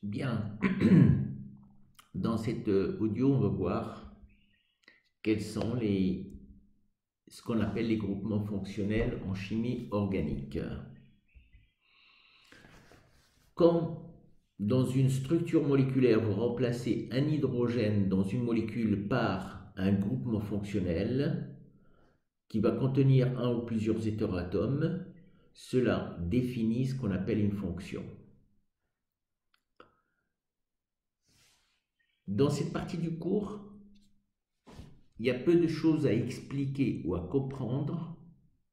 Bien, dans cet audio, on va voir quels sont ce qu'on appelle les groupements fonctionnels en chimie organique. Quand dans une structure moléculaire, vous remplacez un hydrogène dans une molécule par un groupement fonctionnel qui va contenir un ou plusieurs hétéroatomes, cela définit ce qu'on appelle une fonction. Dans cette partie du cours, il y a peu de choses à expliquer ou à comprendre,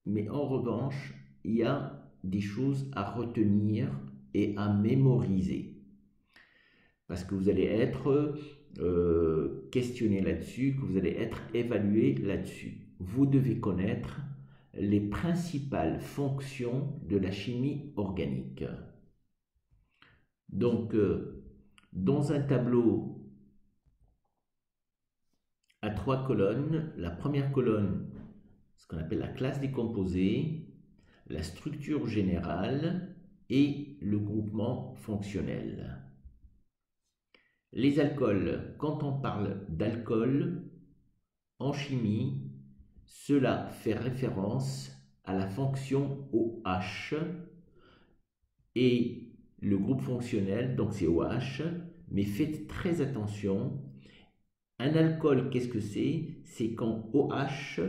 mais en revanche, il y a des choses à retenir et à mémoriser. Parce que vous allez être questionné là-dessus, que vous allez être évalué là-dessus. Vous devez connaître les principales fonctions de la chimie organique. Donc, dans un tableau à 3 colonnes, la première colonne, ce qu'on appelle la classe des composés, la structure générale et le groupement fonctionnel. Les alcools, quand on parle d'alcool, en chimie, cela fait référence à la fonction OH et le groupe fonctionnel, donc c'est OH, mais faites très attention. Un alcool, qu'est-ce que c'est? C'est quand OH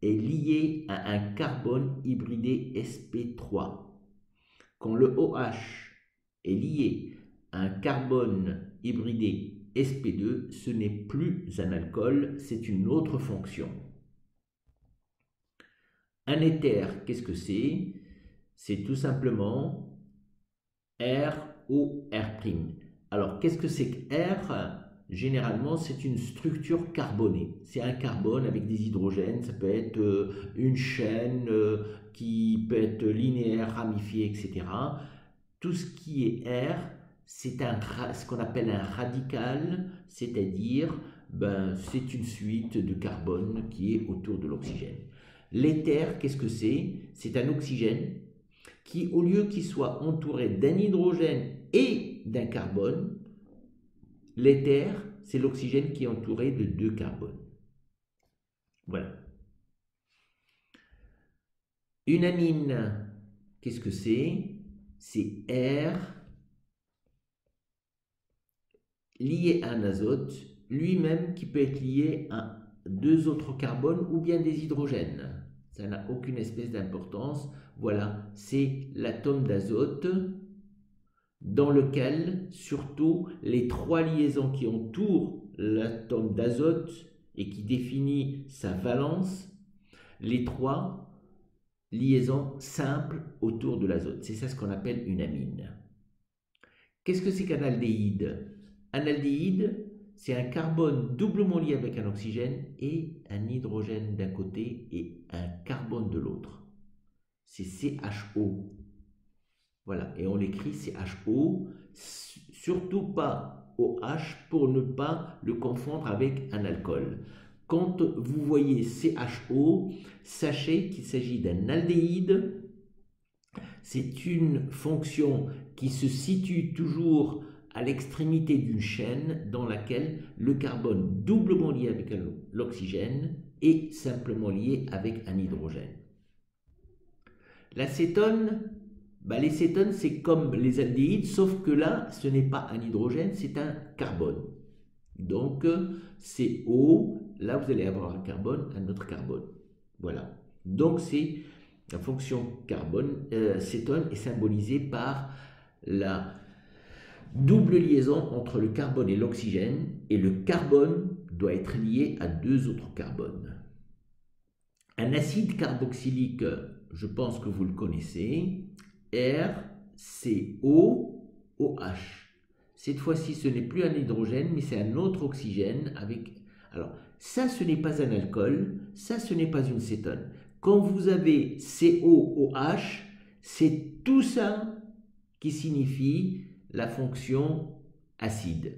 est lié à un carbone hybridé sp3. Quand le OH est lié à un carbone hybridé sp2, ce n'est plus un alcool, c'est une autre fonction. Un éther, qu'est-ce que c'est? C'est tout simplement ROR'. Alors, qu'est-ce que c'est que R? Généralement, c'est une structure carbonée. C'est un carbone avec des hydrogènes. Ça peut être une chaîne qui peut être linéaire, ramifiée, etc. Tout ce qui est R, c'est ce qu'on appelle un radical, c'est-à-dire c'est une suite de carbone qui est autour de l'oxygène. L'éther, qu'est-ce que c'est? C'est un oxygène qui, au lieu qu'il soit entouré d'un hydrogène et d'un carbone, l'éther, c'est l'oxygène qui est entouré de 2 carbones. Voilà. Une amine, qu'est-ce que c'est? C'est R lié à un azote, lui-même qui peut être lié à 2 autres carbones ou bien des hydrogènes. Ça n'a aucune espèce d'importance. Voilà, c'est l'atome d'azote dans lequel, surtout, les 3 liaisons qui entourent l'atome d'azote et qui définit sa valence, les 3 liaisons simples autour de l'azote. C'est ça ce qu'on appelle une amine. Qu'est-ce que c'est qu'un aldéhyde? Un aldéhyde, c'est un carbone doublement lié avec un oxygène et un hydrogène d'un côté et un carbone de l'autre. C'est CHO. Voilà, et on l'écrit CHO, surtout pas OH pour ne pas le confondre avec un alcool. Quand vous voyez CHO, sachez qu'il s'agit d'un aldéhyde. C'est une fonction qui se situe toujours à l'extrémité d'une chaîne dans laquelle le carbone doublement lié avec l'oxygène est simplement lié avec un hydrogène. L'acétone, les cétones, c'est comme les aldéhydes, sauf que là, ce n'est pas un hydrogène, c'est un carbone. Donc, c'est O, là vous allez avoir un carbone, un autre carbone. Voilà. Donc, c'est la fonction cétone est symbolisée par la double liaison entre le carbone et l'oxygène, et le carbone doit être lié à 2 autres carbones. Un acide carboxylique, je pense que vous le connaissez, RCOOH. Cette fois-ci, ce n'est plus un hydrogène, mais c'est un autre oxygène avec... Alors, ça, ce n'est pas un alcool, ça, ce n'est pas une cétone. Quand vous avez COOH, c'est tout ça qui signifie la fonction acide.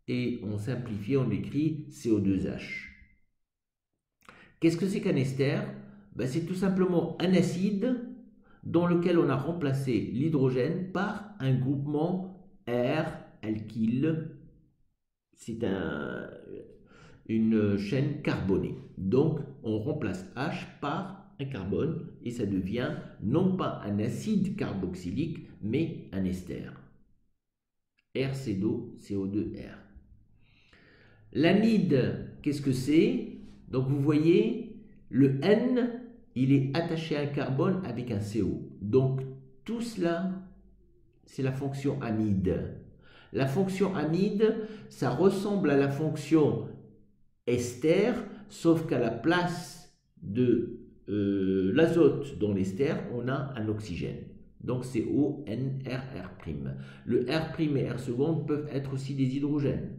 Et on simplifie, on écrit CO2H. Qu'est-ce que c'est qu'un ester? C'est tout simplement un acide dans lequel on a remplacé l'hydrogène par un groupement R alkyle, c'est une chaîne carbonée. Donc, on remplace H par un carbone et ça devient non pas un acide carboxylique, mais un ester. RCO, CO2R. L'amide, qu'est-ce que c'est? Donc, vous voyez, le N, il est attaché à un carbone avec un CO. Donc, tout cela, c'est la fonction amide. La fonction amide, ça ressemble à la fonction ester, sauf qu'à la place de l'azote dans l'ester, on a un oxygène. Donc c'est ONRR'. Le R' et R seconde peuvent être aussi des hydrogènes.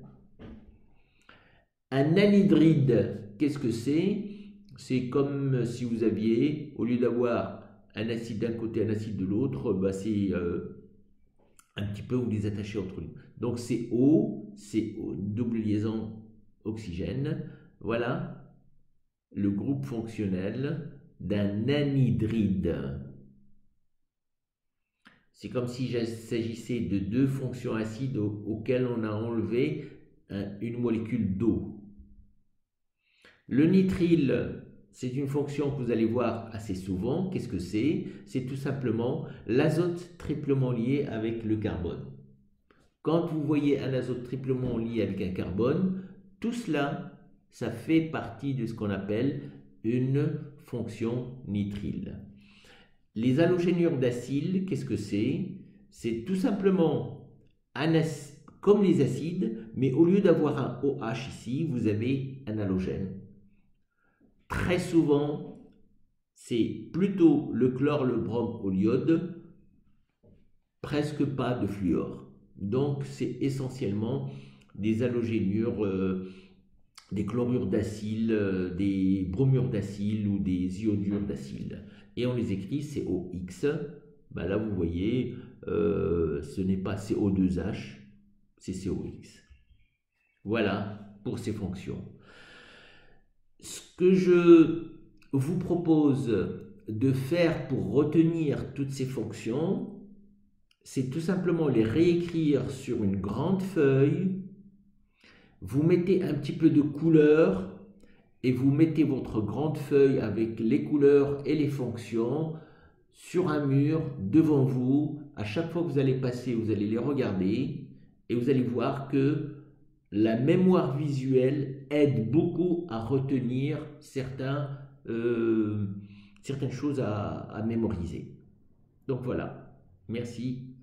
Un anhydride, qu'est-ce que c'est? C'est comme si vous aviez, au lieu d'avoir un acide d'un côté, un acide de l'autre, bah c'est un petit peu, vous les attachez entre eux. Donc c'est O, c'est double liaison oxygène. Voilà le groupe fonctionnel d'un anhydride. C'est comme s'il s'agissait de deux fonctions acides auxquelles on a enlevé une molécule d'eau. Le nitrile, c'est une fonction que vous allez voir assez souvent. Qu'est-ce que c'est? C'est tout simplement l'azote triplement lié avec le carbone. Quand vous voyez un azote triplement lié avec un carbone, tout cela, ça fait partie de ce qu'on appelle une fonction nitrile. Les halogénures d'acyle, qu'est-ce que c'est? C'est tout simplement comme les acides, mais au lieu d'avoir un OH ici, vous avez un halogène. Très souvent, c'est plutôt le chlore, le brome au iode, presque pas de fluor. Donc, c'est essentiellement des halogénures, des chlorures d'acyle, des bromures d'acyle ou des iodures d'acyle. Et on les écrit COX. Ben là, vous voyez, ce n'est pas CO2H, c'est COX. Voilà pour ces fonctions. Ce que je vous propose de faire pour retenir toutes ces fonctions, c'est tout simplement les réécrire sur une grande feuille. Vous mettez un petit peu de couleur et vous mettez votre grande feuille avec les couleurs et les fonctions sur un mur devant vous. À chaque fois que vous allez passer, vous allez les regarder et vous allez voir que la mémoire visuelle aide beaucoup à retenir certaines choses à mémoriser. Donc voilà, merci.